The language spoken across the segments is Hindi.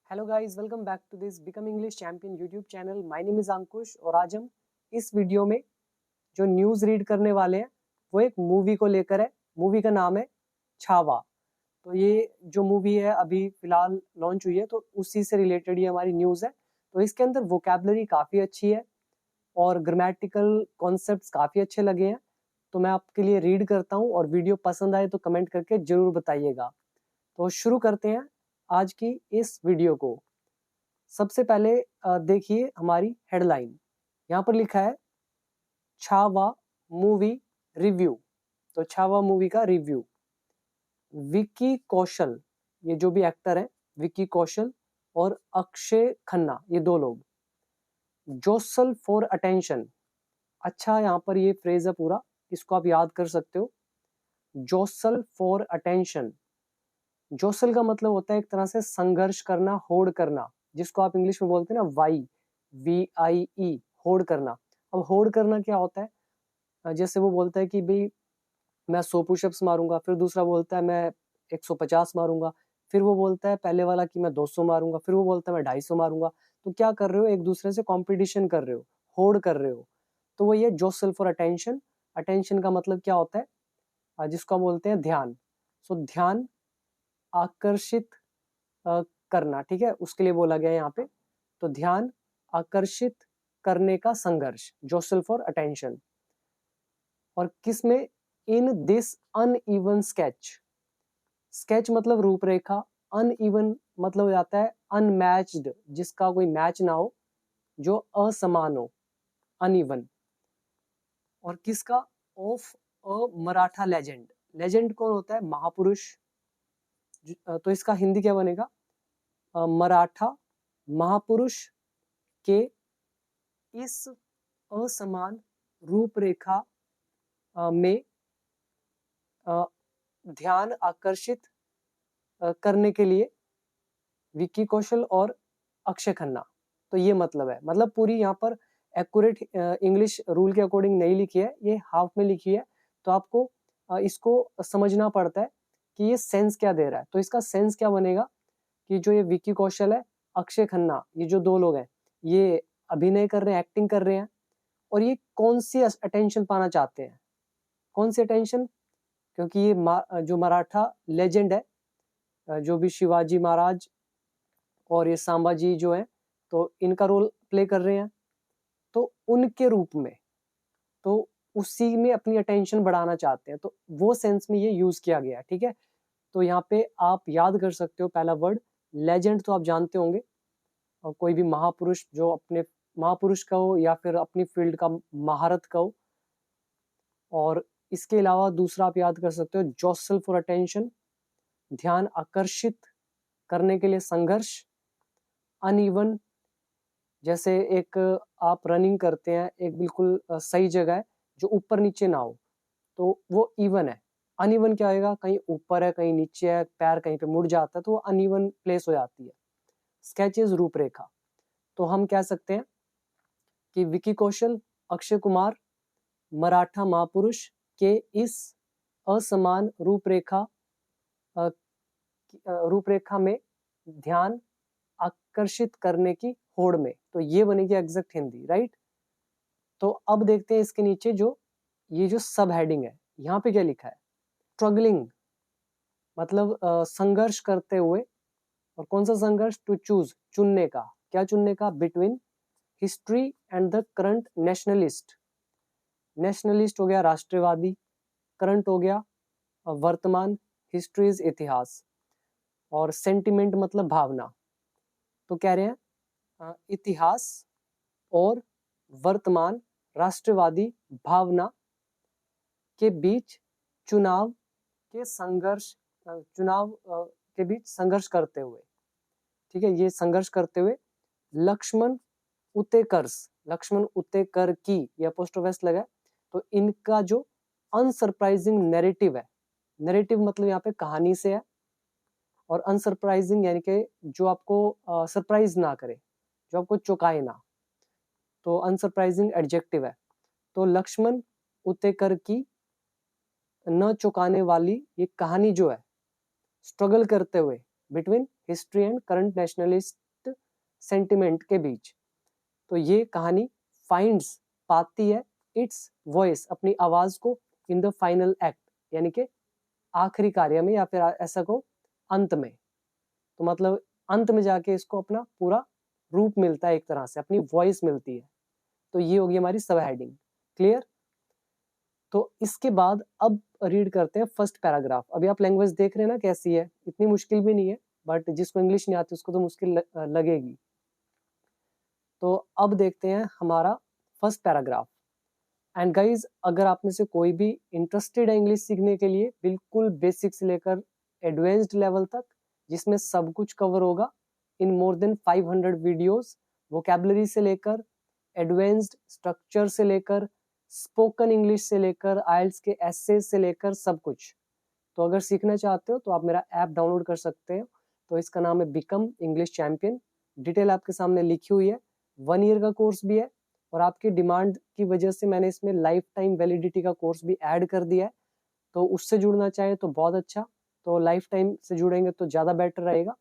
Hello guys, welcome back to this become English champion YouTube channel. My name is Ankush और आज हम इस वीडियो में जो न्यूज़ रीड करने वाले हैं वो एक मूवी को लेकर है। मूवी का नाम है छावा। तो ये जो मूवी है अभी फिलहाल लॉन्च हुई है, तो उसी से रिलेटेड ये हमारी न्यूज़ है। तो इसके अंदर वोकैबलरी काफ़ी अच्छी है और ग्रामेटिकल कॉन्सेप्ट्स काफ़ी अच्छे लगे हैं। तो मैं आपके लिए रीड करता हूँ और वीडियो पसंद आए तो कमेंट करके ज़रूर बताइएगा। तो शुरू करते हैं आज की इस वीडियो को। सबसे पहले देखिए हमारी हेडलाइन। यहाँ पर लिखा है छावा मूवी रिव्यू। तो छावा मूवी का रिव्यू। विक्की कौशल, ये जो भी एक्टर है, विक्की कौशल और अक्षय खन्ना, ये दो लोग। जोसल फॉर अटेंशन। अच्छा, यहाँ पर ये फ्रेज है पूरा, इसको आप याद कर सकते हो। जोसल फॉर अटेंशन। जोसल का मतलब होता है एक तरह से संघर्ष करना, होड़ करना, जिसको आप इंग्लिश में बोलते हैं ना वाई, VIE, होड़ करना। अब होड़ करना क्या होता है? जैसे वो बोलता है कि भाई मैं 100 पुशअप्स मारूंगा, फिर दूसरा बोलता है मैं 150 मारूंगा, फिर वो बोलता है पहले वाला कि मैं 200 मारूंगा, फिर वो बोलता है मैं 250 मारूंगा। तो क्या कर रहे हो? एक दूसरे से कंपटीशन कर रहे हो, होड़ कर रहे हो। तो वो ये जोसल फॉर अटेंशन। अटेंशन का मतलब क्या होता है? जिसको हम बोलते हैं ध्यान। सो ध्यान आकर्षित करना, ठीक है, उसके लिए बोला गया है यहाँ पे। तो ध्यान आकर्षित करने का संघर्ष, जोसल फॉर अटेंशन। और किसमें? In this uneven sketch. Sketch मतलब रूपरेखा, अनइवन मतलब हो जाता है अनमैच्ड, जिसका कोई मैच ना हो, जो असमान हो, अनइवन। और किसका? Of a Maratha legend. Legend कौन होता है? महापुरुष। तो इसका हिंदी क्या बनेगा? मराठा महापुरुष के इस असमान रूपरेखा में ध्यान आकर्षित करने के लिए विक्की कौशल और अक्षय खन्ना। तो ये मतलब है, मतलब पूरी यहाँ पर एक्यूरेट इंग्लिश रूल के अकॉर्डिंग नहीं लिखी है, ये हाफ में लिखी है। तो आपको इसको समझना पड़ता है कि ये सेंस क्या दे रहा है। तो इसका सेंस क्या बनेगा कि जो ये विक्की कौशल है, अक्षय खन्ना, ये जो दो लोग हैं, ये अभिनय कर रहे हैं, एक्टिंग कर रहे हैं, और ये कौन सी अटेंशन पाना चाहते हैं? कौन सी अटेंशन? क्योंकि ये जो मराठा लेजेंड है, जो भी शिवाजी महाराज और ये संभाजी जो है, तो इनका रोल प्ले कर रहे हैं, तो उनके रूप में, तो उसी में अपनी अटेंशन बढ़ाना चाहते हैं। तो वो सेंस में ये यूज किया गया है, ठीक है। तो यहाँ पे आप याद कर सकते हो पहला वर्ड लेजेंड, तो आप जानते होंगे, और कोई भी महापुरुष जो अपने महापुरुष का हो या फिर अपनी फील्ड का महारत का हो। और इसके अलावा दूसरा आप याद कर सकते हो जोसल फॉर अटेंशन, ध्यान आकर्षित करने के लिए संघर्ष। अनइवन, जैसे एक आप रनिंग करते हैं, एक बिल्कुल सही जगह है जो ऊपर नीचे ना हो, तो वो इवन है। अनइवन क्या आएगा? कहीं ऊपर है, कहीं नीचे है, पैर कहीं पे मुड़ जाता है, तो वो अनइवन प्लेस हो जाती है। स्केचेस रूपरेखा। तो हम कह सकते हैं कि विकी कौशल, अक्षय कुमार, मराठा महापुरुष के इस असमान रूपरेखा में ध्यान आकर्षित करने की होड़ में। तो ये बनेगी एग्जैक्ट हिंदी, राइट। तो अब देखते हैं इसके नीचे जो ये जो सब हेडिंग है, यहाँ पे क्या लिखा है? स्ट्रगलिंग, मतलब संघर्ष करते हुए। और कौन सा संघर्ष? टू चूज, चुनने का। क्या चुनने का? Between history and the current nationalist. Nationalist हो गया राष्ट्रवादी, करंट हो गया वर्तमान, हिस्ट्रीज इतिहास, और सेंटिमेंट मतलब भावना। तो कह रहे हैं इतिहास और वर्तमान राष्ट्रवादी भावना के बीच चुनाव के संघर्ष, चुनाव के बीच संघर्ष करते हुए, ठीक है, ये संघर्ष करते हुए लक्ष्मण उतेकर्स, लक्ष्मण उतेकर की, ये अपोस्ट्रोफ लगा है। तो इनका जो अनसरप्राइजिंग नैरेटिव है, नैरेटिव मतलब यहाँ पे कहानी से है, और अनसरप्राइजिंग यानी कि जो आपको सरप्राइज ना करे, जो आपको चौंकाए ना, तो अनसरप्राइजिंग एडजेक्टिव है। तो लक्ष्मण उतेकर की न चौंकाने वाली ये कहानी जो है, स्ट्रगल करते हुए, between history and current nationalist sentiment के बीच। तो ये कहानी फाइंड्स पाती है इट्स वॉइस, अपनी आवाज को, इन द फाइनल एक्ट, यानी कि आखिरी कार्य में, या फिर ऐसा को अंत में। तो मतलब अंत में जाके इसको अपना पूरा रूप मिलता है, एक तरह से अपनी वॉइस मिलती है। तो ये होगी हमारी सब हेडिंग। क्लियर? तो इसके बाद अब रीड करते हैं फर्स्ट पैराग्राफ। अभी आप लैंग्वेज देख रहे हैं ना कैसी है, इतनी मुश्किल भी नहीं है, बट जिसको इंग्लिश नहीं आती उसको तो मुश्किल लगेगी। तो अब देखते हैं हमारा फर्स्ट पैराग्राफ। एंड गाइज, अगर आप में से कोई भी इंटरेस्टेड है इंग्लिश सीखने के लिए, बिल्कुल बेसिक से लेकर एडवांस्ड लेवल तक, जिसमें सब कुछ कवर होगा इन मोर देन 500 वीडियोस, वोकैबुलरी से लेकर एडवांस्ड स्ट्रक्चर से लेकर स्पोकन इंग्लिश से लेकर आइल्स के एसेज से लेकर सब कुछ। तो अगर सीखना चाहते हो तो आप मेरा ऐप डाउनलोड कर सकते हो। तो इसका नाम है बिकम इंग्लिश चैंपियन। डिटेल आपके सामने लिखी हुई है। 1 ईयर का कोर्स भी है, और आपकी डिमांड की वजह से मैंने इसमें लाइफ टाइम वैलिडिटी का कोर्स भी ऐड कर दिया है। तो उससे जुड़ना चाहे तो बहुत अच्छा, तो लाइफ टाइम से जुड़ेंगे तो ज़्यादा बेटर रहेगा,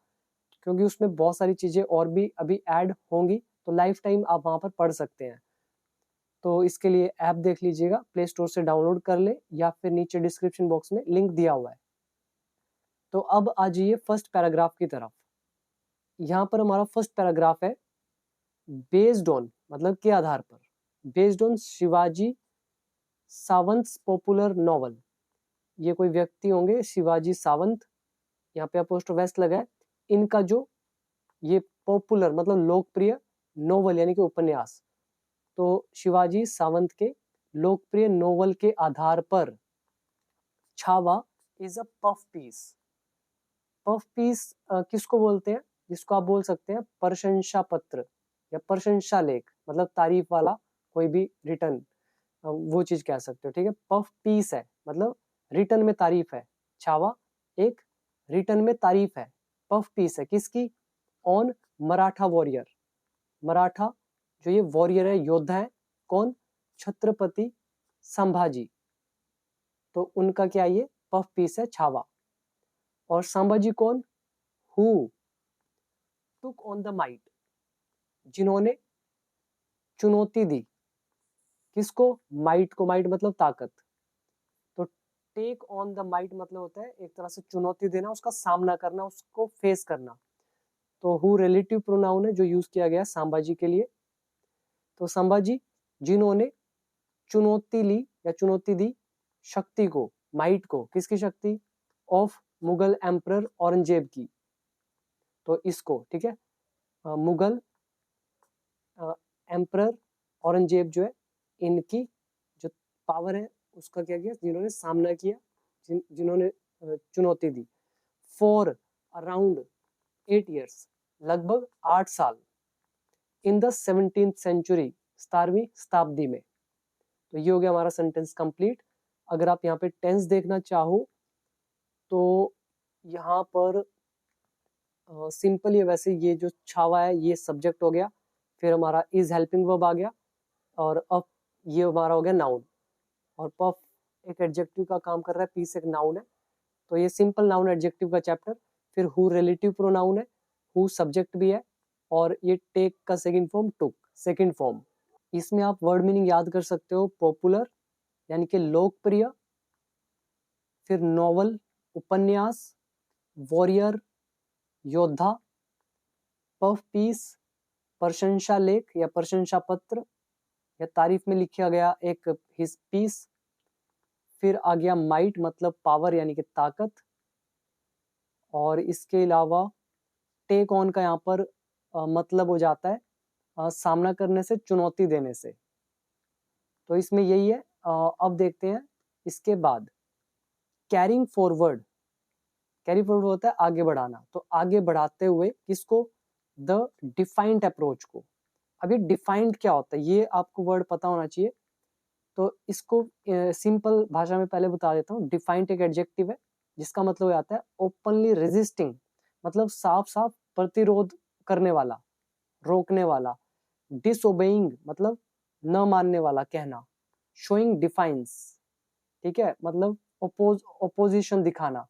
क्योंकि उसमें बहुत सारी चीज़ें और भी अभी ऐड होंगी, तो लाइफ टाइम आप वहाँ पर पढ़ सकते हैं। तो इसके लिए ऐप देख लीजिएगा, प्ले स्टोर से डाउनलोड कर ले, या फिर नीचे डिस्क्रिप्शन बॉक्स में लिंक दिया हुआ है। तो अब आ जाइए फर्स्ट पैराग्राफ की तरफ। यहाँ पर हमारा फर्स्ट पैराग्राफ है बेस्ड ऑन, मतलब के आधार पर, based on Shivaji Sawant popular novel. ये कोई व्यक्ति होंगे शिवाजी सावंत, यहाँ पे अपोस्ट्रोफी लगा है। इनका जो ये पॉपुलर मतलब लोकप्रिय नोवेल यानी कि उपन्यास, तो शिवाजी सावंत के लोकप्रिय नोवेल के आधार पर Chhaava is a puff piece. Puff piece किसको बोलते हैं? जिसको आप बोल सकते हैं प्रशंसा पत्र या प्रशंसा लेख, मतलब तारीफ वाला कोई भी रिटर्न, वो चीज कह सकते हो। ठीक है, पफ पीस है मतलब रिटर्न में तारीफ है। छावा एक रिटर्न में तारीफ है, पफ पीस है किसकी? On Maratha warrior. मराठा जो ये वॉरियर है, योद्धा है, कौन? छत्रपति संभाजी। तो उनका क्या ये पफ पीस है छावा। और संभाजी कौन? Who took on the might, जिन्होंने चुनौती दी। किसको? माइट को। माइट मतलब ताकत। तो टेक ऑन द माइट मतलब होता है एक तरह से चुनौती देना, उसका सामना करना, उसको फेस करना। तो हु रिलेटिव प्रोनाउन है जो यूज किया गया संभाजी के लिए। तो संभाजी जिन्होंने चुनौती ली या चुनौती दी शक्ति को, माइट को। किसकी शक्ति? ऑफ मुगल एम्परर औरंगजेब की। तो इसको, ठीक है, मुगल एम्परर औरंगजेब जो है, इनकी जो पावर है उसका क्या किया? जिन्होंने सामना किया, जिन्होंने चुनौती दी। फॉर अराउंड 8 years, लगभग 8 साल। इन द 17th century, 17वीं शताब्दी में। तो ये हो गया हमारा सेंटेंस कंप्लीट। अगर आप यहाँ पे टेंस देखना चाहो तो यहाँ पर सिंपल ही, वैसे ये जो छावा है ये सब्जेक्ट हो गया, फिर हमारा इज हेल्पिंग वर्ब आ गया, और अब ये हमारा हो गया नाउन। और पफ एक एडजेक्टिव का काम कर रहा है, पीस एक नाउन है। तो ये सिंपल नाउन एडजेक्टिव का चैप्टर। फिर हु रिलेटिव प्रोनाउन है, हु सब्जेक्ट भी है, और ये टेक का सेकंड फॉर्म टुक सेकंड फॉर्म। इसमें आप वर्ड मीनिंग याद कर सकते हो, पॉपुलर यानी कि लोकप्रिय, फिर नॉवल उपन्यास, वॉरियर योद्धा, पफ पीस प्रशंसा लेख या प्रशंसा पत्र या तारीफ में लिखा गया एक हिज पीस। फिर आ गया माइट मतलब पावर यानी कि ताकत। और इसके अलावा टेक ऑन का यहाँ पर मतलब हो जाता है सामना करने से, चुनौती देने से। तो इसमें यही है। अब देखते हैं इसके बाद कैरिंग फॉरवर्ड। कैरी फॉरवर्ड होता है आगे बढ़ाना। तो आगे बढ़ाते हुए किसको? द डिफाइंड अप्रोच को। अब ये डिफाइंड क्या होता है ये आपको वर्ड पता होना चाहिए। तो इसको सिंपल भाषा में पहले बता देता हूँ। डिफाइंड एक एडजेक्टिव है जिसका मतलब हो जाता है ओपनली रेजिस्टिंग, मतलब साफ साफ प्रतिरोध करने वाला, रोकने वाला। डिसओबेइंग मतलब न मानने वाला, कहना। शोइंग डिफाइंस, ठीक है, मतलब ओपोजिशन दिखाना।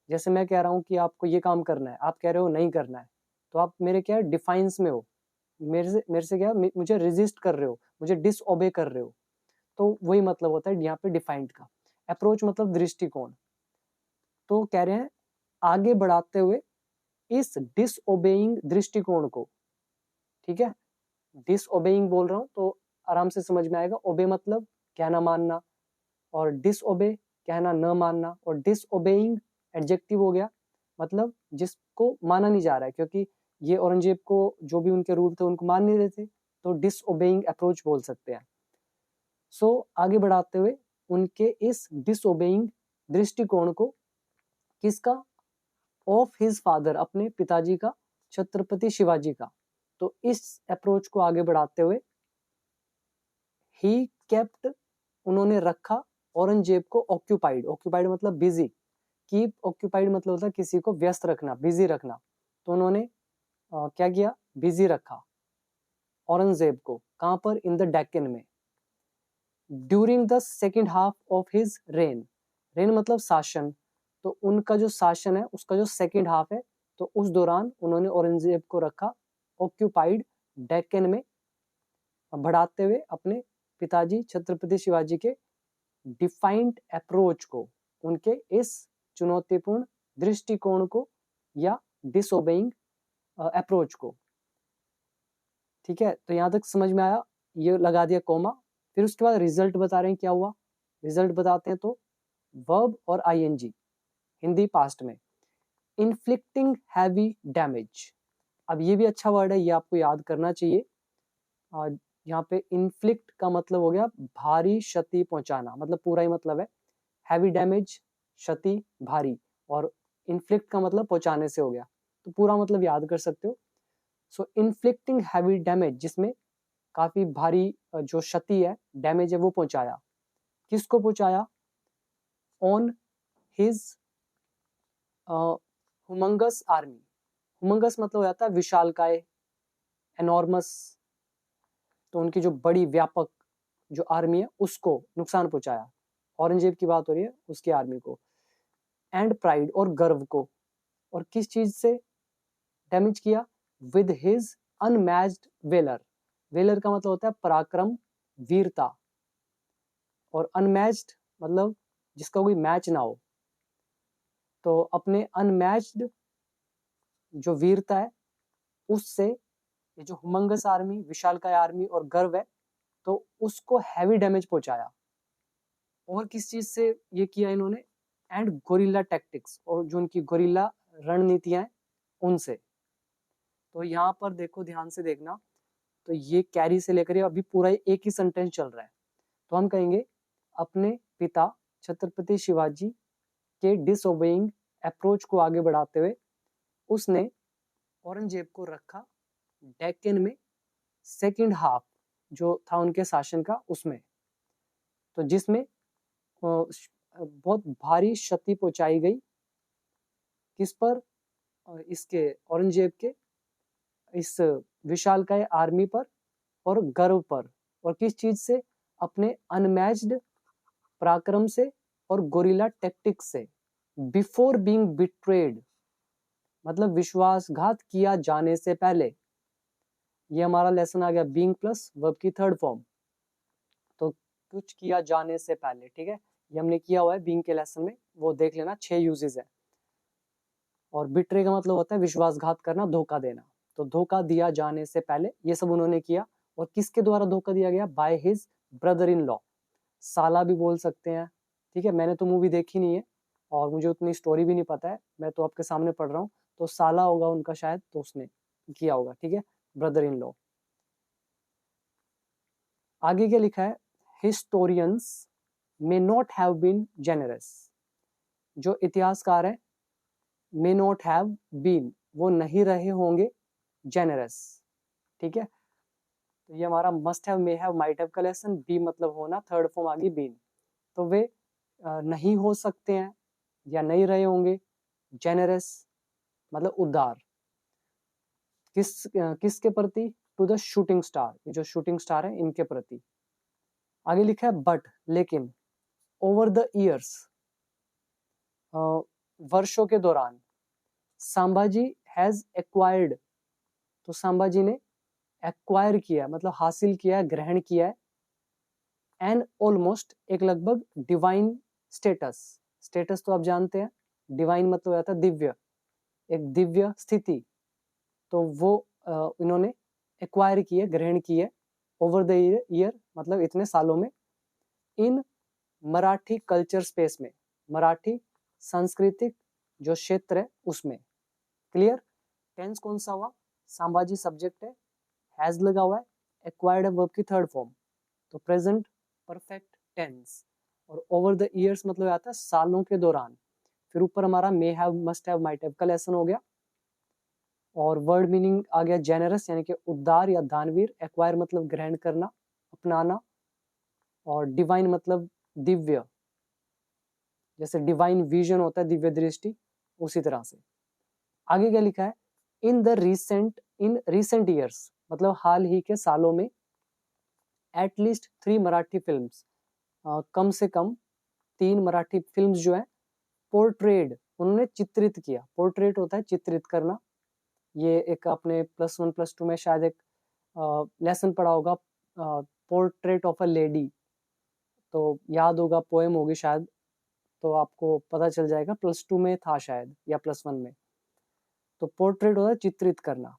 जैसे मैं कह रहा हूँ कि आपको ये काम करना है, आप कह रहे हो नहीं करना है, तो आप मेरे क्या डिफाइंस में हो, मेरे से क्या मुझे रेजिस्ट कर रहे हो, मुझे डिसओबे कर रहे हो। तो वही मतलब होता है यहाँ पे डिफाइंड का। अप्रोच मतलब दृष्टिकोण। तो कह रहे हैं आगे बढ़ाते हुए इस डिसओबेइंग दृष्टिकोण को, ठीक है, डिसओबेइंग बोल रहा हूँ तो आराम से समझ में आएगा। ओबे मतलब कहना मानना, और डिसओबे कहना न मानना, और डिसओबेइंग एडजेक्टिव हो गया, मतलब जिसको माना नहीं जा रहा है, क्योंकि ये औरंगजेब को जो भी उनके रूल थे उनको मान नहीं रहे थे, तो डिसओबेइंग अप्रोच बोल सकते हैं। सो आगे बढ़ाते हुए उनके इस डिसओबेइंग दृष्टिकोण को, किसका, ऑफ हिज फादर, अपने पिताजी का, छत्रपति शिवाजी का। तो इस अप्रोच को आगे बढ़ाते हुए ही केप्ट, उन्होंने रखा औरंगजेब को ऑक्यूपाइड। ऑक्यूपाइड मतलब बिजी, कीप ऑक्यूपाइड मतलब होता है किसी को व्यस्त रखना, बिजी रखना। तो उन्होंने क्या किया, बिजी रखा औरंगजेब को। कहां पर, इन द डेक्कन में। During the second half of his rain, rain मतलब शासन, तो उनका जो शासन है उसका जो सेकेंड हाफ है, तो उस दौरान उन्होंने औरंगजेब को रखा ऑक्यूपाइड डेक्कन में, बढ़ाते हुए अपने पिताजी छत्रपति शिवाजी के डिफाइंड अप्रोच को, उनके इस चुनौतीपूर्ण दृष्टिकोण को या डिसओबेइंग अप्रोच को। ठीक है, तो यहां तक समझ में आया, ये लगा दिया कोमा। फिर उसके बाद रिजल्ट बता रहे हैं क्या हुआ। रिजल्ट बताते हैं तो वर्ब और आईएनजी, हिंदी पास्ट में। इन्फ्लिक्टिंग हैवी डैमेज, अब ये भी अच्छा वर्ड है, ये आपको याद करना चाहिए। यहाँ पे इन्फ्लिक्ट का मतलब हो गया भारी क्षति पहुंचाना, मतलब पूरा ही मतलब है। हैवी डैमेज क्षति भारी, और इन्फ्लिक्ट का मतलब पहुंचाने से हो गया, तो पूरा मतलब याद कर सकते हो। सो इन्फ्लिक्टिंग हैवी डैमेज, जिसमें काफी भारी जो क्षति है, डैमेज है, वो पहुंचाया। किसको पहुंचाया, ऑन हिज हुमंगस आर्मी। हुमंगस मतलब हो जाता है विशालकाय, एनॉर्मस, तो उनकी जो बड़ी व्यापक जो आर्मी है उसको नुकसान पहुंचाया। औरंगजेब की बात हो रही है, उसकी आर्मी को। एंड प्राइड, और गर्व को। और किस चीज से डैमेज किया, with his unmatched valour. Valour का मतलब होता है पराक्रम, वीरता, और अनमैच्ड मतलब जिसका कोई मैच ना हो। तो अपने अनमैच्ड जो वीरता है उससे, ये जो हुमंगस आर्मी, विशालकाय आर्मी और गर्व है, तो उसको हैवी डैमेज पहुंचाया। और किस चीज से ये किया इन्होंने, एंड गोरिल्ला टैक्टिक्स, और जो उनकी गोरिल्ला रणनीतियां हैं उनसे। तो यहाँ पर देखो, ध्यान से देखना, तो ये कैरी से लेकर अभी पूरा एक ही सेंटेंस चल रहा है। तो हम कहेंगे अपने पिता छत्रपति शिवाजी के डिसओबेइंग अप्रोच को आगे बढ़ाते हुए उसने औरंगजेब को रखा डेक्कन में, सेकंड हाफ जो था उनके शासन का उसमें, तो जिसमें बहुत भारी क्षति पहुंचाई गई। किस पर, इसके औरंगजेब के इस विशालकाय आर्मी पर और गर्व पर। और किस चीज से, अपने अनमैच्ड पराक्रम से और गोरिल्ला टेक्टिक्स से। बिफोर बीइंग बिट्रेड मतलब विश्वासघात किया जाने से पहले। ये हमारा लेसन आ गया बीइंग प्लस वर्ब की थर्ड फॉर्म। तो कुछ किया जाने से पहले, ठीक है, ये हमने किया हुआ है बीइंग के लेसन में, वो देख लेना, 6 यूजेस है। और बिट्रे का मतलब होता है विश्वासघात करना, धोखा देना। तो धोखा दिया जाने से पहले ये सब उन्होंने किया। और किसके द्वारा धोखा दिया गया, by his brother in law, साला भी बोल सकते हैं। ठीक है, मैंने तो मूवी देखी नहीं है और मुझे उतनी स्टोरी भी नहीं पता है, मैं तो आपके सामने पढ़ रहा हूँ। तो साला होगा उनका शायद, तो उसने किया होगा, ठीक है, ब्रदर इन लॉ। आगे क्या लिखा है, historians may not have been generous. जो इतिहासकार है, मे नॉट हैव बीन, वो नहीं रहे होंगे जेनरस। ठीक है, तो ये हमारा must have, may have, might have का लेसन। बी मतलब होना, थर्ड फॉर्म आ गई बीन। तो वे नहीं हो सकते हैं या नहीं रहे होंगे जेनरस मतलब उदार। किसके प्रति, टू द शूटिंग स्टार, ये जो शूटिंग स्टार है इनके प्रति। आगे लिखा है बट, लेकिन, ओवर द ईयर्स, वर्षों के दौरान। संभाजी हैज एक्वायर्ड, तो संभाजी ने एक्वायर किया मतलब हासिल किया, ग्रहण किया है। एन ऑलमोस्ट, एक लगभग डिवाइन स्टेटस। स्टेटस तो आप जानते हैं, डिवाइन मतलब आता है दिव्य, एक दिव्य स्थिति। तो वो इन्होंने एक्वायर की है, ग्रहण की है। ओवर द ईयर मतलब इतने सालों में। इन मराठी कल्चर स्पेस में, मराठी सांस्कृतिक जो क्षेत्र है उसमें। क्लियर। टेंस कौन सा हुआ, संभाजी सब्जेक्ट है, हैज लगा हुआ है, एक्वायर्ड है वर्ब की थर्ड फॉर्म, तो प्रेजेंट परफेक्ट टेंस। और ओवर द ईयर्स मतलब आता है सालों के दौरान। फिर ऊपर हमारा may have, must have, might have का लेसन हो गया। और वर्ड मीनिंग आ गया जेनरस यानी कि उदार या दानवीर। एक्वायर मतलब ग्रहण करना, अपनाना। और डिवाइन मतलब दिव्य, जैसे डिवाइन विजन होता है, दिव्य दृष्टि, उसी तरह से। आगे क्या लिखा है, इन रीसेंट ईयर्स मतलब हाल ही के सालों में, एटलीस्ट 3 मराठी फिल्म्स, कम से कम 3 मराठी फिल्म्स जो है, पोर्ट्रेड, उन्होंने चित्रित किया। पोर्ट्रेट होता है चित्रित करना। ये एक आपने +1 +2 में शायद एक लेसन पढ़ा होगा, पोर्ट्रेट ऑफ अ लेडी, तो याद होगा, पोएम होगी शायद, तो आपको पता चल जाएगा। +2 में था शायद या +1 में। तो पोर्ट्रेट होता है चित्रित करना।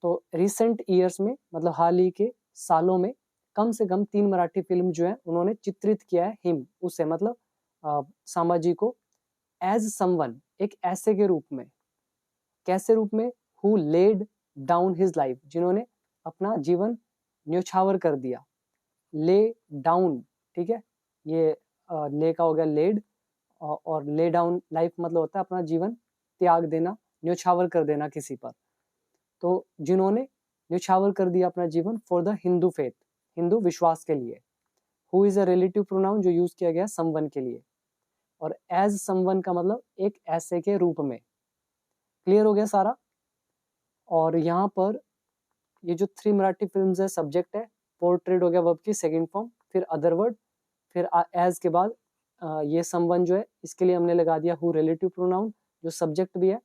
तो रिसेंट ईयर्स में मतलब हाल ही के सालों में कम से कम 3 मराठी फिल्म जो है उन्होंने चित्रित किया है हिम, उसे मतलब संभाजी को, एज समवन, एक ऐसे के रूप में। कैसे रूप में, who laid down his life, जिन्होंने अपना जीवन न्योछावर कर दिया। ले डाउन, ठीक है, ये ले का हो गया लेड, और ले डाउन लाइफ मतलब होता है अपना जीवन त्याग देना, न्योछावर कर देना किसी पर। तो जिन्होंने न्योछावर कर दिया अपना जीवन for the Hindu faith, Hindu विश्वास के लिए। Who is a relative pronoun जो यूज किया गया समवन के लिए। और एज समवन का मतलब एक ऐसे के रूप में। क्लियर हो गया सारा। और यहाँ पर ये जो 3 मराठी फिल्म्स है, सब्जेक्ट है, पोर्ट्रेट हो गया वर्ब की सेकंड फॉर्म, फिर अदर वर्ड, फिर एज के बाद ये समवन जो है इसके लिए हमने लगा दिया हु रिलेटिव प्रोनाउन जो सब्जेक्ट भी है,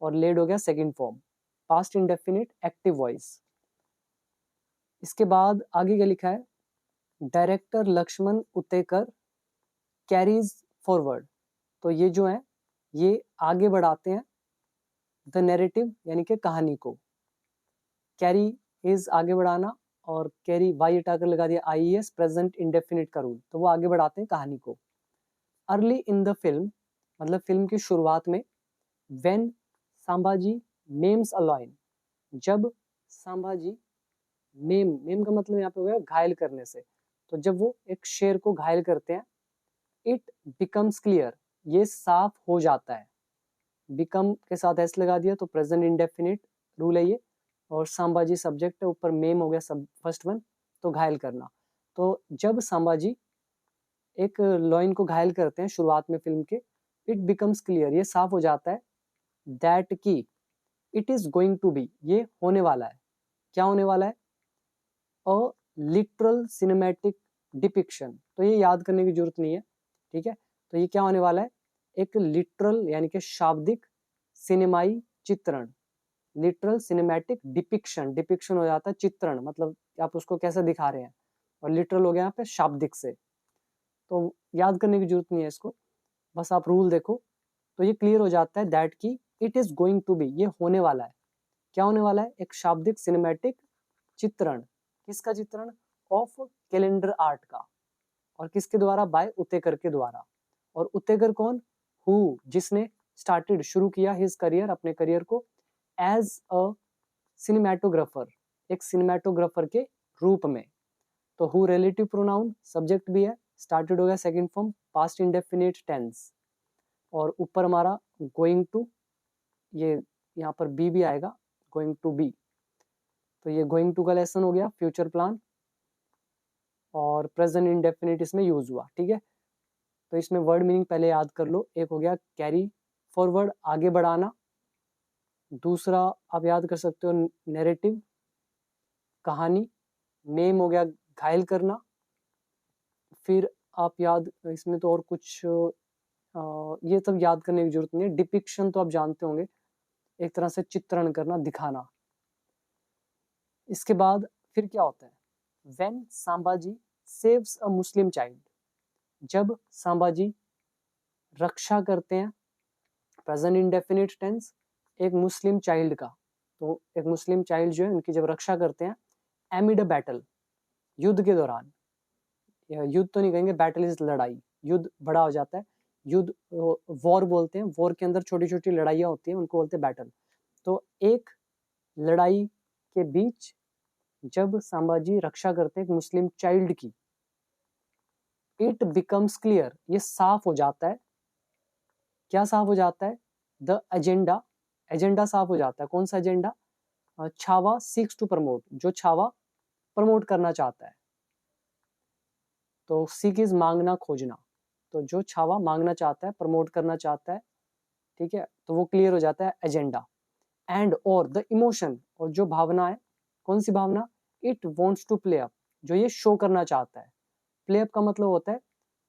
और लेड हो गया second form, past indefinite active voice. इसके बाद आगे क्या लिखा है, director Laxman Utekar carries forward, तो ये जो है ये आगे बढ़ाते हैं द नैरेटिव यानी कि कहानी को। कैरी इज आगे बढ़ाना, और कैरी वाई हटाकर लगा दिया IES, प्रेजेंट इंडेफिनिट का रूल, तो वो आगे बढ़ाते हैं कहानी को। अर्ली इन द फिल्म मतलब फिल्म की शुरुआत में, when Sambhaji maims a lion, जब संभाजी मेम का मतलब यहाँ पे हो गया घायल करने से, तो जब वो एक शेर को घायल करते हैं, इट बिकम्स क्लियर, ये साफ हो जाता है। बिकम के साथ एस लगा दिया तो प्रेजेंट इंडेफिनिट रूल है ये, और संभाजी सब्जेक्ट है, ऊपर मेम हो गया सब फर्स्ट वन, तो घायल करना। तो जब संभाजी एक लॉइन को घायल करते हैं शुरुआत में फिल्म के, इट बिकम्स क्लियर, ये साफ हो जाता है, दैट की it is going to be, ये होने वाला है। क्या होने वाला है, अ लिटरल सिनेमैटिक डिपिक्शन, तो ये याद करने की जरूरत नहीं है, ठीक है। तो ये क्या होने वाला है, एक लिटरल यानी कि शाब्दिक सिनेमाई चित्रण, लिटरल सिनेमैटिक डिपिक्शन, डिपिक्शन हो जाता है चित्रण, मतलब आप उसको कैसे दिखा रहे हैं, और लिटरल हो गया यहाँ पे शाब्दिक से। तो याद करने की जरूरत नहीं है इसको, बस आप रूल देखो तो ये क्लियर हो जाता है, दैट की it is going to be, ये होने वाला है। क्या होने वाला है, एक शाब्दिक सिनेमैटिक चित्रण, किसका चित्रण, ऑफ कैलेंडर आर्ट का, और किसके द्वारा, बाय उतेकर के द्वारा। और उतेकर कौन, हु, जिसने स्टार्टेड शुरू किया हिज करियर, अपने करियर को, एज अ सिनेमेटोग्राफर, एक सिनेमेटोग्राफर के रूप में। तो हु रिलेटिव प्रोनाउन सब्जेक्ट भी है, स्टार्टेड हो गया second form, past indefinite tense, और ऊपर हमारा गोइंग टू, ये यहाँ पर बी भी आएगा, गोइंग टू बी, तो ये गोइंग टू का लेसन हो गया, फ्यूचर प्लान, और प्रेजेंट इंडेफिनिट इसमें यूज हुआ, ठीक है। तो इसमें वर्ड मीनिंग पहले याद कर लो, एक हो गया कैरी फॉरवर्ड, आगे बढ़ाना, दूसरा आप याद कर सकते हो नैरेटिव, कहानी, नेम हो गया घायल करना, फिर आप याद, इसमें तो और कुछ ये सब याद करने की जरूरत नहीं है। डिपिक्शन तो आप जानते होंगे, एक तरह से चित्रण करना, दिखाना। इसके बाद फिर क्या होता है, when Sambhaji saves a Muslim child, जब संभाजी रक्षा करते हैं, प्रेजेंट इंडेफिनिट टेंस, एक मुस्लिम चाइल्ड का। तो एक मुस्लिम चाइल्ड जो है उनकी जब रक्षा करते हैं, एमिड अ बैटल, युद्ध के दौरान, युद्ध तो नहीं कहेंगे, बैटल इज लड़ाई, युद्ध बड़ा हो जाता है, युद्ध वॉर बोलते हैं, वॉर के अंदर छोटी छोटी लड़ाइयाँ होती हैं, उनको बोलते हैं बैटल। तो एक लड़ाई के बीच जब संभाजी रक्षा करते हैं एक मुस्लिम चाइल्ड की, इट बिकम्स क्लियर, ये साफ हो जाता है। क्या साफ हो जाता है, द एजेंडा, एजेंडा साफ हो जाता है। कौन सा agenda, Chhaava seeks to promote, जो छावा प्रमोट करना चाहता है। तो सीक इज मांगना, खोजना, तो जो छावा मांगना चाहता है, प्रमोट करना चाहता है, ठीक है, तो वो क्लियर हो जाता है एजेंडा। एंड और द इमोशन, और जो भावना है, कौन सी भावना, it wants to play up, जो ये शो करना चाहता है। प्ले अप का मतलब होता है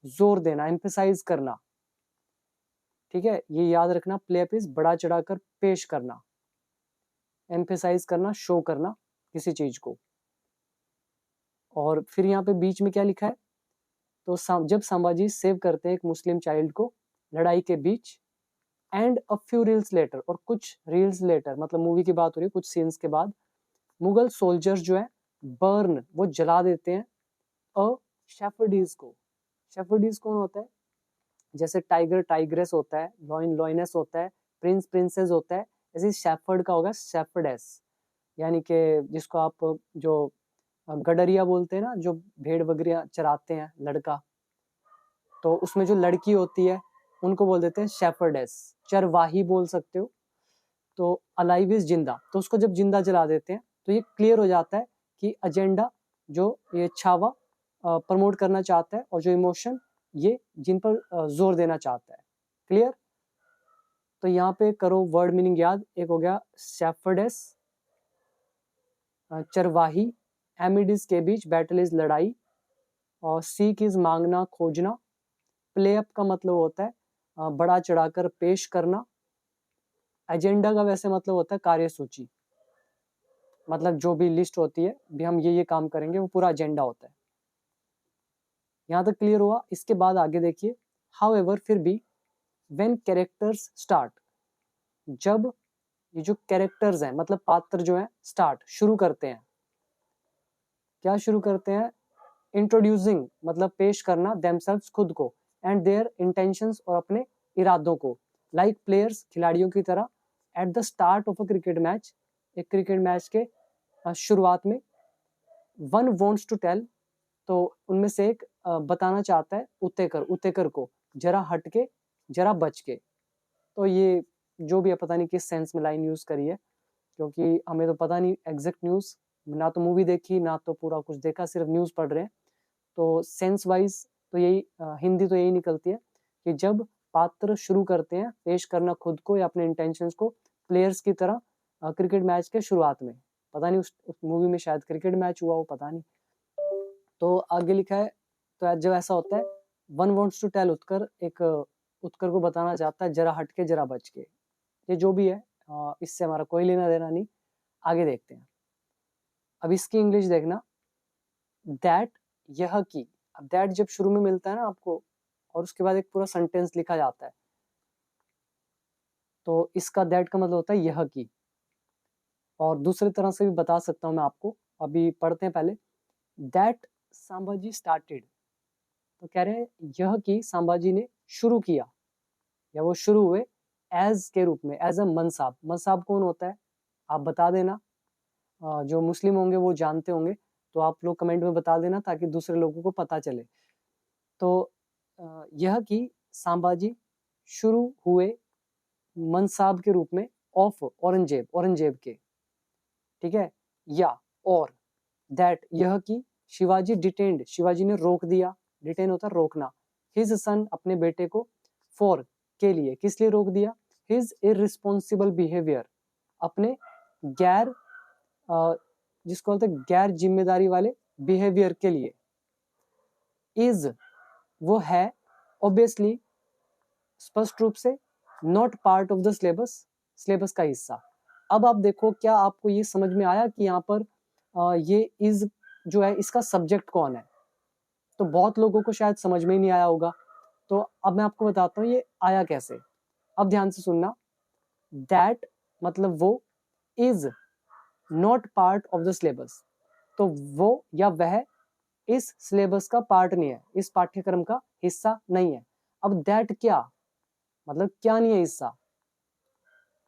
जोर देना, एम्फेसाइज करना, ठीक है, ये याद रखना। प्ले अप इज बड़ा चढ़ाकर पेश करना, एम्फेसाइज करना, शो करना किसी चीज को। और फिर यहाँ पे बीच में क्या लिखा है, तो जब संभाजी सेव करते हैं एक मुस्लिम चाइल्ड को लड़ाई के बीच, and a few reels later, और कुछ रील्स लेटर मतलब मूवी की बात हो रही है, कुछ सीन्स के बाद मुगल सोल्जर्स जो है बर्न, वो जला देते हैं अ शेफर्डीज को। शेफर्डीज कौन होता है, जैसे टाइगर टाइग्रेस होता है, लॉइन लॉइनेस होता है, प्रिंस प्रिंसेस होता है, ऐसे शेफर्ड का होगा शेफर्डेस, यानी कि जिसको आप जो गडरिया बोलते हैं ना, जो भेड़ बकरियां चराते हैं लड़का, तो उसमें जो लड़की होती है उनको बोल देते हैं शेफर्डेस, चरवाही बोल सकते हो। तो अलाइव इज जिंदा, तो उसको जब जिंदा जला देते हैं तो ये क्लियर हो जाता है कि एजेंडा जो ये छावा प्रमोट करना चाहता है, और जो इमोशन ये जिन पर जोर देना चाहता है। क्लियर, तो यहाँ पे करो वर्ड मीनिंग याद, एक हो गया शेफर्डेस, चरवाही, एमिडिस के बीच, बैटल इज लड़ाई, और सीक इज मांगना, खोजना, प्ले अप का मतलब होता है बड़ा चढ़ाकर पेश करना, एजेंडा का वैसे मतलब होता है कार्यसूची, मतलब जो भी लिस्ट होती है भी हम ये काम करेंगे, वो पूरा एजेंडा होता है। यहाँ तक क्लियर हुआ। इसके बाद आगे देखिए, हाउएवर, फिर भी, व्हेन कैरेक्टर्स स्टार्ट, जब ये जो कैरेक्टर्स हैं मतलब पात्र जो है स्टार्ट शुरू करते हैं, क्या शुरू करते हैं, इंट्रोड्यूसिंग मतलब पेश करना, देमसेल्व्स खुद को, एंड देयर इंटेंशंस और अपने इरादों को, लाइक प्लेयर्स खिलाड़ियों की तरह, at the start of a cricket match, एक क्रिकेट मैच के शुरुआत में, वन वॉन्ट्स टू टेल, तो उनमें से एक बताना चाहता है उतेकर, उतेकर को, जरा हट के जरा बच के। तो ये जो भी है पता नहीं किस सेंस में लाइन यूज करी है, क्योंकि हमें तो पता नहीं एग्जैक्ट न्यूज, ना तो मूवी देखी ना तो पूरा कुछ देखा, सिर्फ न्यूज पढ़ रहे हैं। तो सेंस वाइज तो यही हिंदी तो यही निकलती है कि जब पात्र शुरू करते हैं पेश करना खुद को या अपने इंटेंशंस को प्लेयर्स की तरह क्रिकेट मैच के शुरुआत में, पता नहीं उस मूवी में शायद क्रिकेट मैच हुआ हो, पता नहीं। तो आगे लिखा है, तो जब ऐसा होता है, one wants to tell Utkar, एक उत्कर को बताना चाहता है जरा हट के जरा बच के। ये जो भी है इससे हमारा कोई लेना देना नहीं। आगे देखते हैं, अब इसकी इंग्लिश देखना, दैट, यह की। अब दैट जब शुरू में मिलता है ना आपको, और उसके बाद एक पूरा सेंटेंस लिखा जाता है, तो इसका दैट का मतलब होता है यह की। और दूसरी तरह से भी बता सकता हूँ मैं आपको, अभी पढ़ते हैं पहले। दैट संभाजी स्टार्टेड, तो कह रहे हैं यह कि संभाजी ने शुरू किया, या वो शुरू हुए एज के रूप में, एज अ मनसाब। मनसाब कौन होता है आप बता देना, जो मुस्लिम होंगे वो जानते होंगे, तो आप लोग कमेंट में बता देना ताकि दूसरे लोगों को पता चले। तो यह कि संभाजी शुरू हुए मनसाब के रूप में ऑफ औरंगजेब, औरंगजेब के, ठीक है, या और दैट, यह कि शिवाजी डिटेन्ड, शिवाजी ने रोक दिया, डिटेन होता है रोकना, हिज सन, अपने बेटे को, फॉर, के लिए, किस लिए रोक दिया, हिज इररिस्पॉन्सिबल बिहेवियर, अपने गैर जिसको बोलते हैं गैर जिम्मेदारी वाले बिहेवियर के लिए, इज, वो है, ऑब्वियसली स्पष्ट रूप से, not part of the syllabus, syllabus का हिस्सा। अब आप देखो, क्या आपको ये समझ में आया कि यहाँ पर ये इज जो है इसका सब्जेक्ट कौन है? तो बहुत लोगों को शायद समझ में ही नहीं आया होगा। तो अब मैं आपको बताता हूँ ये आया कैसे। अब ध्यान से सुनना, दैट मतलब वो, is not part of the syllabus, तो वो या वह इस सिलेबस का पार्ट नहीं है, इस पाठ्यक्रम का हिस्सा नहीं है। अब दैट क्या मतलब, क्या नहीं है हिस्सा?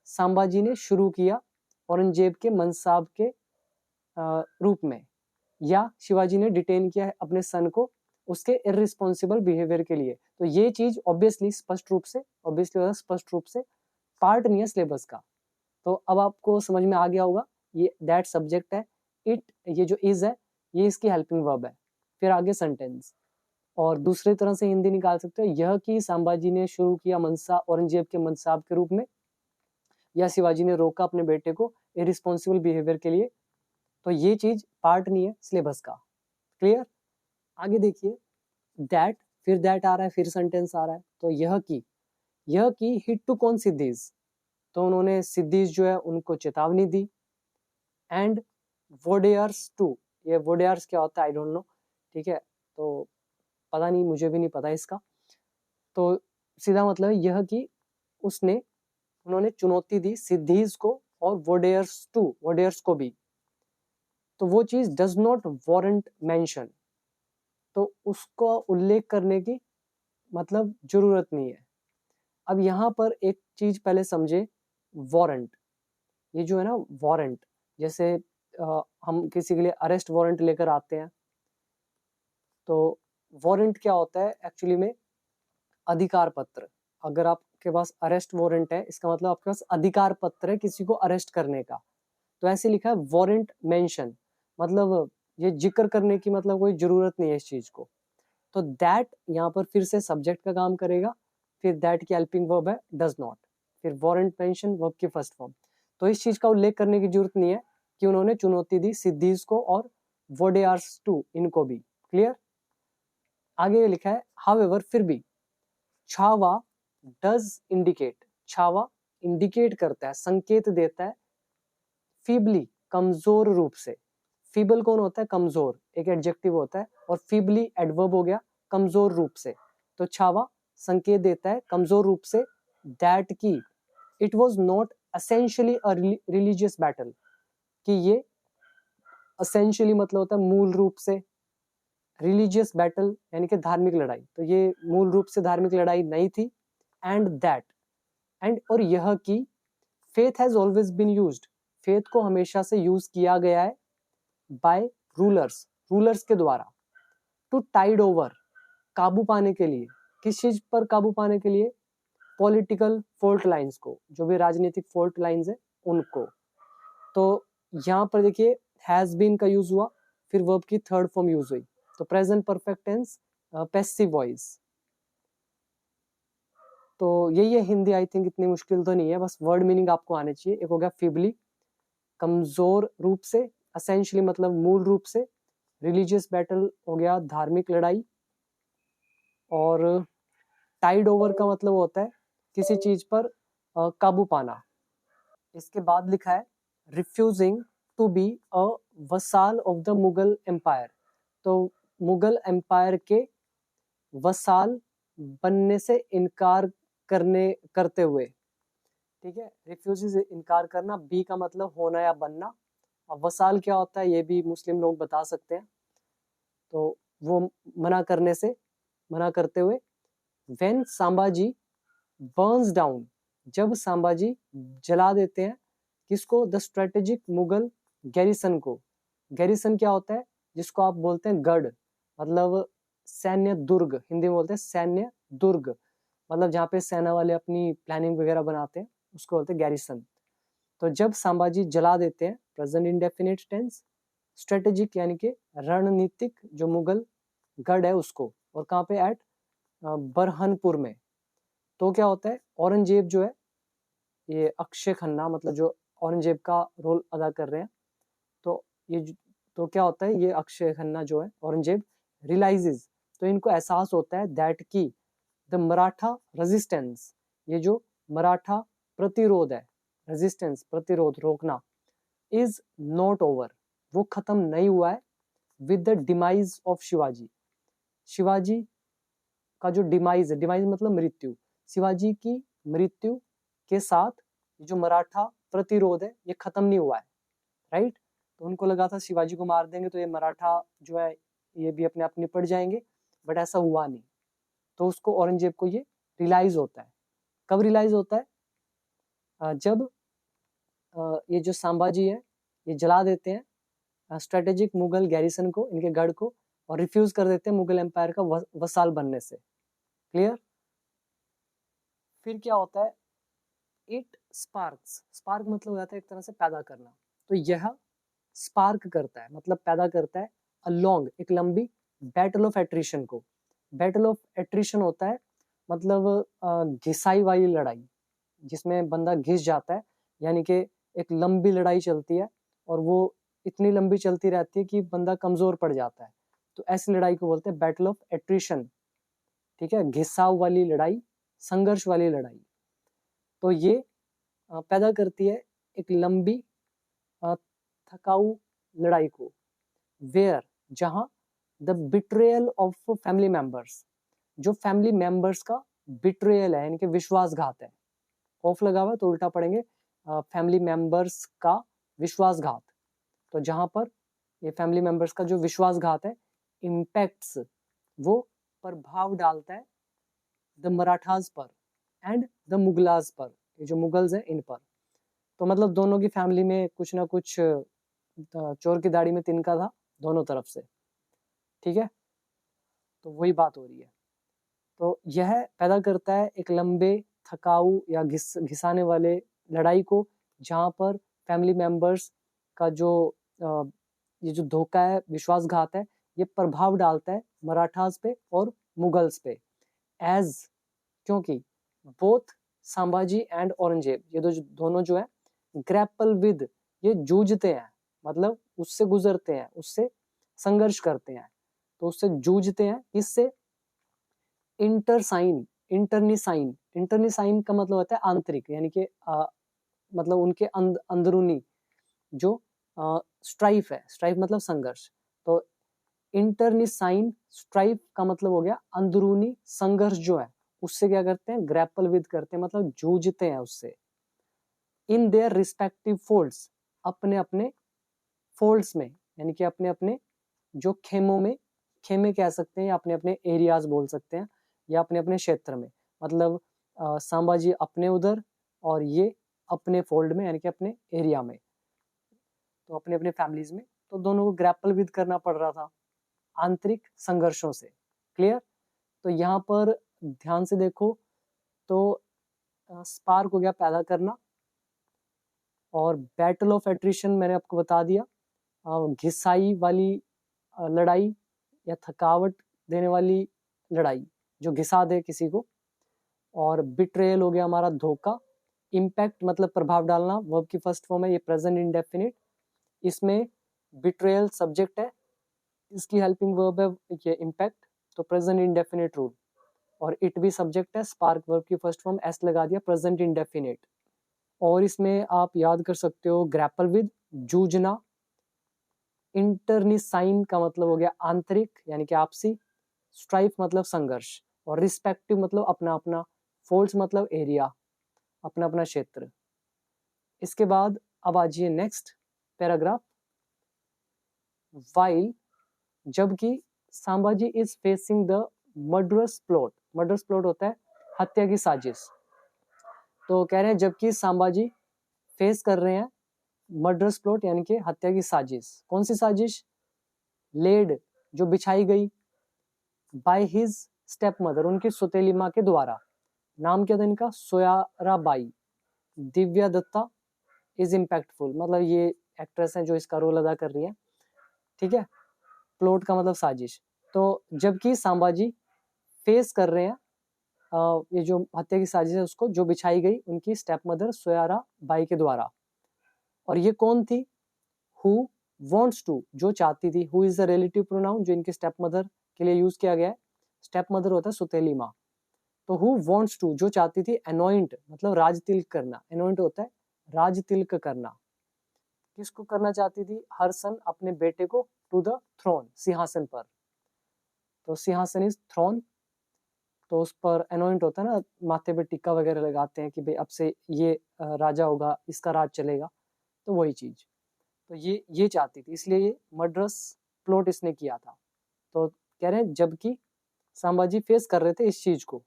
संभाजी ने शुरू किया औरंगजेब के मनसाब के रूप में, या शिवाजी ने डिटेन किया है अपने सन को उसके इररिस्पॉन्सिबल बिहेवियर के लिए। तो ये चीज ऑब्वियसली स्पष्ट रूप से पार्ट नहीं है सिलेबस का। तो अब आपको समझ में आ गया होगा, ये दैट सब्जेक्ट है, इट ये जो इज है ये इसकी हेल्पिंग वर्ब है, फिर आगे सेंटेंस। और दूसरी तरह से हिंदी निकाल सकते हो, यह कि संभाजी ने शुरू किया मनसा औरंगजेब के मनसाब के रूप में, या शिवाजी ने रोका अपने बेटे को इररिस्पॉन्सिबल बिहेवियर के लिए। तो ये चीज पार्ट नहीं है सिलेबस का। क्लियर? आगे देखिए, दैट, फिर दैट आ रहा है, फिर सेंटेंस आ रहा है। तो यह की हिट टू कौन सिद्धीज, तो उन्होंने सिद्धीज जो है उनको चेतावनी दी। एंड वोडेयर्स टू, ये वोडेयर्स क्या होता है आई डोंट नो, ठीक है, तो पता नहीं, मुझे भी नहीं पता इसका। तो सीधा मतलब यह कि उन्होंने चुनौती दी सिद्धीज को और वोडेयर्स को भी। तो वो चीज डज नॉट वारंट मेंशन, तो उसको उल्लेख करने की मतलब जरूरत नहीं है। अब यहाँ पर एक चीज पहले समझे, वारंट, ये जो है ना वारंट, जैसे हम किसी के लिए अरेस्ट वारंट लेकर आते हैं, तो वारंट क्या होता है एक्चुअली में? अधिकार पत्र। अगर आपके पास अरेस्ट वारंट है, इसका मतलब आपके पास अधिकार पत्र है किसी को अरेस्ट करने का। तो ऐसे लिखा है वारंट मेंशन, मतलब ये जिक्र करने की मतलब कोई जरूरत नहीं है इस चीज को। तो दैट यहाँ पर फिर से सब्जेक्ट का काम करेगा, फिर दैट की हेल्पिंग वर्ब है डज नॉट, फिर वारंट मेंशन वर्ब की फर्स्ट फॉर्म। तो इस चीज का उल्लेख करने की जरूरत नहीं है कि उन्होंने चुनौती दी सिद्धीज को और वोडेयर्स टू, इनको भी। क्लियर? आगे ये लिखा है हाउएवर, फिर भी, Chhaava does indicate, Chhaava indicate करता है, संकेत देता है, फीबली कमजोर रूप से। फीबल कौन होता है? कमजोर, एक एडजेक्टिव होता है, और फीबली एडवर्ब हो गया, कमजोर रूप से। तो छावा संकेत देता है कमजोर रूप से, दैट की it was not essentially a religious battle, कि ये एसेंशियली मतलब होता है मूल रूप से, रिलीजियस बैटल यानी कि धार्मिक लड़ाई, तो ये मूल रूप से धार्मिक लड़ाई नहीं थी। एंड दैट, एंड और यह कि faith has always been used, faith को हमेशा से यूज किया गया है, बाय रूलर्स के द्वारा, टू टाइड ओवर, काबू पाने के लिए। किस चीज पर काबू पाने के लिए? पॉलिटिकल फॉल्ट लाइंस को, जो भी राजनीतिक फॉल्ट लाइंस है उनको। तो यहाँ पर देखिए हैज बीन का यूज हुआ, फिर वर्ब की थर्ड फॉर्म यूज हुई, तो present perfect tense, passive voice. तो यही है हिंदी, आई थिंक इतनी मुश्किल तो नहीं है, बस वर्ड मीनिंग आपको आने चाहिए। एक हो गया फीबली, कमजोर रूप से, एसेंशियली मतलब मूल रूप से, रिलीजियस बैटल हो गया धार्मिक लड़ाई, और टाइड ओवर का मतलब होता है किसी चीज पर काबू पाना। इसके बाद लिखा है refusing to be a vassal of the Mughal empire, तो मुगल एम्पायर के वसाल बनने से इनकार करते हुए, ठीक है, रिफ्यूज इनकार करना, बी का मतलब होना या बनना। अब वसाल क्या होता है ये भी मुस्लिम लोग बता सकते हैं, तो वो मना करते हुए, व्हेन संभाजी बर्न्स डाउन, जब संभाजी जला देते हैं किसको? द स्ट्रेटेजिक मुगल गैरिसन को। गैरिसन क्या होता है? जिसको आप बोलते हैं गढ़, मतलब सैन्य दुर्ग, हिंदी में बोलते हैं सैन्य दुर्ग, मतलब जहाँ पे सेना वाले अपनी प्लानिंग वगैरह बनाते हैं उसको बोलते हैं गैरिसन। तो जब संभाजी जला देते हैं, प्रेजेंट इंडेफिनिट टेंस, स्ट्रेटेजिक यानी कि रणनीतिक जो मुगल गढ़ है उसको, और कहाँ पे? एट बरहनपुर में। तो क्या होता है, औरंगजेब जो है, ये अक्षय खन्ना मतलब जो औरंगजेब का रोल अदा कर रहे हैं, तो तो क्या होता है, ये अक्षय खन्ना जो है औरंगजेब रियलाइजेज, तो इनको एहसास होता है दैट की द मराठा रेजिस्टेंस, ये जो मराठा प्रतिरोध है, रेजिस्टेंस प्रतिरोध रोकना, इज नॉट ओवर, वो खत्म नहीं हुआ है, with the demise of Shivaji, Shivaji का जो डिमाइज है, डिमाइज मतलब मृत्यु, शिवाजी की मृत्यु के साथ जो मराठा प्रतिरोध है ये खत्म नहीं हुआ है, राइट। तो उनको लगा था शिवाजी को मार देंगे तो ये मराठा जो है ये भी अपने आप निपट जाएंगे, बट ऐसा हुआ नहीं। तो उसको औरंगजेब को ये रियलाइज होता है। कब रियलाइज होता है? जब ये जो संभाजी है ये जला देते हैं स्ट्रेटेजिक मुगल गैरिसन को, इनके गढ़ को, और रिफ्यूज कर देते हैं मुगल एम्पायर का वसाल बनने से। क्लियर? फिर क्या होता है? इट स्पार्क्स, स्पार्क मतलब हो जाता है एक तरह से पैदा करना, तो यह स्पार्क करता है मतलब पैदा करता है अलोंग, एक लंबी बैटल ऑफ एट्रिशन को। बैटल ऑफ एट्रिशन होता है मतलब घिसाई वाली लड़ाई, जिसमें बंदा घिस जाता है, यानी कि एक लंबी लड़ाई चलती है और वो इतनी लंबी चलती रहती है कि बंदा कमजोर पड़ जाता है, तो ऐसी लड़ाई को बोलते हैं बैटल ऑफ एट्रिशन। ठीक है, घिसाव वाली लड़ाई, संघर्ष वाली लड़ाई। तो ये पैदा करती है एक लंबी थकाऊ लड़ाई को, वेयर, जहां the betrayal of family members, जो फैमिली मेंबर्स का बिट्रेयल है यानी कि विश्वासघात है, ऑफ लगा हुआ तो उल्टा पढ़ेंगे, फैमिली मेंबर्स का विश्वासघात, तो जहां पर ये फैमिली मेंबर्स का जो विश्वासघात है इम्पैक्ट्स, वो प्रभाव डालता है द मराठास पर एंड द मुगलास पर, ये जो मुगल्स हैं इन पर। तो मतलब दोनों की फैमिली में कुछ ना कुछ चोर की दाढ़ी में तिनका था दोनों तरफ से। ठीक है, तो वही बात हो रही है। तो यह पैदा करता है एक लंबे थकाऊ या घिसाने वाले लड़ाई को, जहां पर फैमिली मेंबर्स का जो ये जो धोखा है, विश्वासघात है, ये प्रभाव डालता है मराठास पे और मुगल्स पे। एज, क्योंकि बोथ संभाजी एंड औरंगजेब, ये दोनों जो है ग्रैपल विद, ये जूझते हैं, मतलब उससे गुजरते हैं, उससे संघर्ष करते हैं, तो उससे जूझते हैं। इससे इंटरसाइन, इंटरनिसाइन, इंटरनिसाइन का मतलब होता है आंतरिक, यानी कि मतलब उनके अंदरूनी जो स्ट्राइफ है, स्ट्राइफ मतलब संघर्ष, तो इंटरनिसाइन स्ट्राइफ का मतलब हो गया अंदरूनी संघर्ष जो है, उससे क्या करते हैं? ग्रैपल विद करते हैं, मतलब जूझते हैं उससे। इन देयर रिस्पेक्टिव फोल्ड्स, अपने अपने फोल्ड्स में, यानी कि अपने अपने जो खेमों में, खेमे कह सकते हैं या अपने अपने एरियाज बोल सकते हैं, या अपने अपने क्षेत्र में, मतलब संभाजी अपने उधर और ये अपने फोल्ड में, यानी कि अपने एरिया में, तो अपने अपने फैमिलीज में, तो दोनों को ग्रैपल विद करना पड़ रहा था आंतरिक संघर्षों से। क्लियर? तो यहाँ पर ध्यान से देखो तो स्पार्क हो गया पैदा करना, और बैटल ऑफ एट्रिशन मैंने आपको बता दिया, घिसाई वाली लड़ाई या थकावट देने वाली लड़ाई जो घिसा दे किसी को, और बिट्रेयल हो गया हमारा धोखा, इम्पैक्ट मतलब प्रभाव डालना, वर्ब की फर्स्ट फॉर्म है, ये प्रेजेंट इंडेफिनिट, इसमें बिट्रेयल सब्जेक्ट है, इसकी हेल्पिंग वर्ब है ये इम्पैक्ट, तो प्रेजेंट इंडेफिनिट रूल, और इट भी सब्जेक्ट है, स्पार्क वर्ब की फर्स्ट फॉर्म एस लगा दिया, प्रेजेंट इंडेफिनिट। और इसमें आप याद कर सकते हो ग्रैपल विद, जूझना, इंटरनिसाइन का मतलब हो गया आंतरिक यानी कि आपसी, स्ट्राइफ मतलब संघर्ष, और रिस्पेक्टिव मतलब अपना अपना, फोल्ड्स मतलब एरिया, अपना अपना क्षेत्र। इसके बाद अब आ जाइए नेक्स्ट पैराग्राफ। वाइल, जबकि Sambhaji is facing the murderous plot, murderous plot होता है हत्या की साजिश, तो कह रहे हैं जबकि संभाजी फेस कर रहे हैं मर्डरस प्लॉट यानी कि हत्या की साजिश। कौन सी साजिश? लेड, जो बिछाई गई, बाय हिज स्टेप मदर, उनकी सुतेली माँ के द्वारा। नाम क्या था इनका? सोयारा बाई। दिव्या दत्ता इज इम्पैक्टफुल, मतलब ये एक्ट्रेस है जो इसका रोल अदा कर रही है। ठीक है, प्लॉट का मतलब साजिश। तो जबकि संभाजी फेस कर रहे हैं ये जो हत्या की साजिश है उसको, जो बिछाई गई उनकी स्टेप मदर सोयारा बाई के द्वारा। और ये कौन थी? हु वॉन्ट्स टू, जो चाहती थी। Who is the relative pronoun जो इनकी स्टेप मदर के लिए यूज किया गया है। स्टेप मदर होता है सुतेली माँ। तो हु वांट्स टू, जो चाहती थी, अनॉइंट मतलब राज तिलक करना, अनॉइंट होता है राज तिलक करना, किसको करना चाहती थी, हर सन, अपने बेटे को, टू द थ्रोन, सिंहासन पर, तो सिंहासन इज थ्रोन, तो उस पर अनॉइंट होता है ना, माथे पे टिक्का वगैरह लगाते हैं कि भाई अब से ये राजा होगा, इसका राज चलेगा, तो वही चीज, तो ये चाहती थी, इसलिए ये मर्डरस प्लॉट इसने किया था। तो कह रहे हैं जबकि संभाजी फेस कर रहे थे इस चीज को,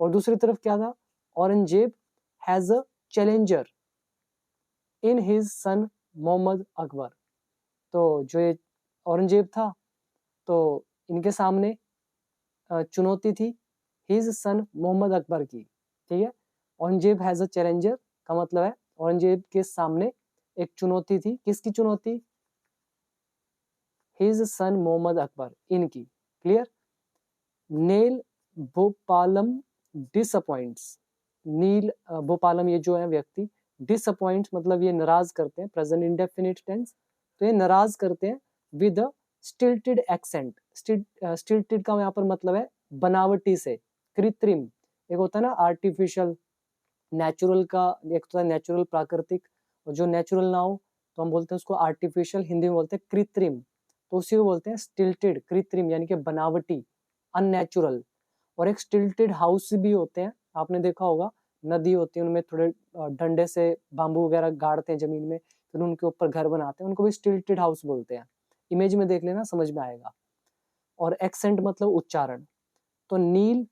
और दूसरी तरफ क्या था, Aurangzeb has a challenger in his son Mohammad Akbar, तो जो ये औरंगजेब था, तो इनके सामने चुनौती थी हिज सन मोहम्मद अकबर की, ठीक है। औरंगजेब हैज अ चैलेंजर का मतलब है औरंगजेब के सामने एक चुनौती थी, किसकी चुनौती, हिज सन मोहम्मद अकबर, इनकी, क्लियर। नील भोपालम डिसअपॉइंट्स, नील भोपालम ये जो है व्यक्ति, डिसअपॉइंट्स मतलब ये नाराज करते हैं, प्रेजेंट इंडेफिनिट टेंस, तो ये नाराज करते हैं with a stilted accent, stilted का यहाँ पर मतलब है बनावटी से, कृत्रिम, एक होता है ना आर्टिफिशियल, नेचुरल का एक होता है नेचुरल प्राकृतिक, और जो नेचुरल ना हो तो हम बोलते हैं उसको आर्टिफिशियल, हिंदी में बोलते हैं कृत्रिम, तो उसी को बोलते हैं स्टिल्टेड, कृत्रिम यानी कि बनावटी, अननेचुरल। और एक स्टिल्टेड हाउस भी होते हैं, आपने देखा होगा, नदी होती है उनमें थोड़े डंडे से बांबू वगैरह गाड़ते हैं जमीन में, फिर उनके ऊपर घर बनाते हैं, उनको भी स्टिल्टेड हाउस बोलते हैं, इमेज में देख लेना समझ में आएगा। और एक्सेंट मतलब उच्चारण, तो नील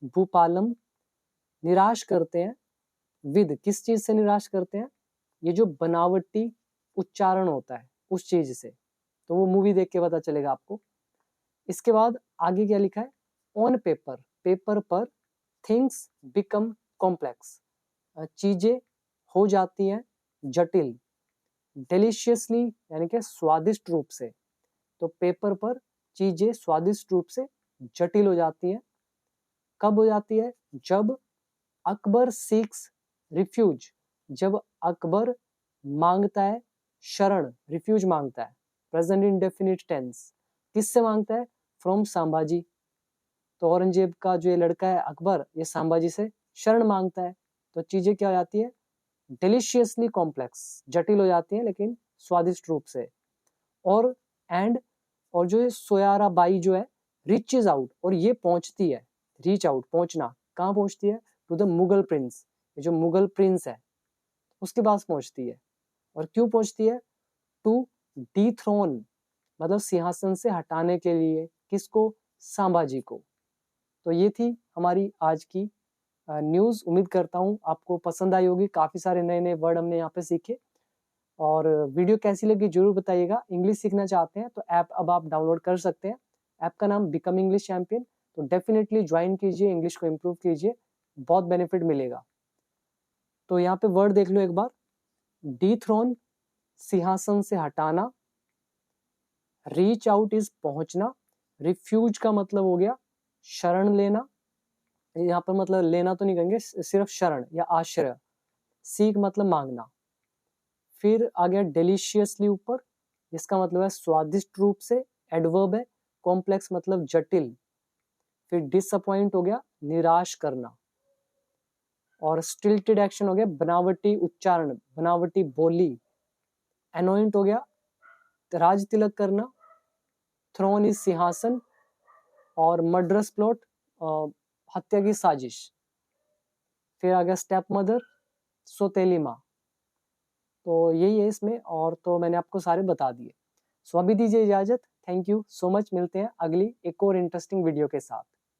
भूपालम निराश करते हैं विद, किस चीज से निराश करते हैं, ये जो बनावटी उच्चारण होता है उस चीज से, तो वो मूवी देख के पता चलेगा आपको। इसके बाद आगे क्या लिखा है, ऑन पेपर, पेपर पर, थिंग्स बिकम कॉम्प्लेक्स, चीजें हो जाती हैं जटिल, डिलीशियसली यानी कि स्वादिष्ट रूप से, तो पेपर पर चीजें स्वादिष्ट रूप से जटिल हो जाती हैं, कब हो जाती है, जब अकबर सीक्स रिफ्यूज, जब अकबर मांगता है शरण, रिफ्यूज मांगता है, प्रेजेंट इंडेफिनिट टेंस, किससे मांगता है, फ्रॉम संभाजी, तो औरंगजेब का जो ये लड़का है अकबर, ये संभाजी से शरण मांगता है, तो चीजें क्या हो जाती है, डिलीशियसली कॉम्प्लेक्स, जटिल हो जाती है लेकिन स्वादिष्ट रूप से, और एंड, और जो ये सोयारा बाई जो है, रीचेज आउट, और ये पहुंचती है, रीच आउट पहुंचना, कहाँ पहुंचती है, टू द मुगल प्रिंस, ये जो मुगल प्रिंस है उसके पास पहुंचती है, और क्यों पहुंचती है, टू डीथ्रोन मतलब सिंहासन से हटाने के लिए, किसको, संभाजी को। तो ये थी हमारी आज की न्यूज़, उम्मीद करता हूँ आपको पसंद आई होगी, काफ़ी सारे नए नए वर्ड हमने यहाँ पे सीखे, और वीडियो कैसी लगी जरूर बताइएगा। इंग्लिश सीखना चाहते हैं तो ऐप अब आप डाउनलोड कर सकते हैं, ऐप का नाम बिकम इंग्लिश चैंपियन, तो डेफिनेटली ज्वाइन कीजिए, इंग्लिश को इम्प्रूव कीजिए, बहुत बेनिफिट मिलेगा। तो यहाँ पे वर्ड देख लो एक बार, डीथ्रोन सिंहासन से हटाना, रीच आउट इज पहुंचना, रिफ्यूज का मतलब हो गया शरण लेना, यहाँ पर मतलब लेना तो नहीं कहेंगे, सिर्फ शरण या आश्रय, सीख मतलब मांगना, फिर आ गया डिलीशियसली ऊपर, इसका मतलब है स्वादिष्ट रूप से, एडवर्ब है, कॉम्प्लेक्स मतलब जटिल, फिर डिसअपॉइंट हो गया निराश करना, और स्टिल्टेड एक्शन हो गया बनावटी उच्चारण, बनावटी बोली, एनोइंट हो गया राज तिलक करना, थ्रोन इज सिंहासन, और मर्डरस प्लॉट हत्या की साजिश, फिर आ गया स्टेप मदर, सोतेली माँ, तो यही है इसमें, और तो मैंने आपको सारे बता दिए। सो अभी दीजिए इजाजत, थैंक यू सो मच, मिलते हैं अगली एक और इंटरेस्टिंग वीडियो के साथ।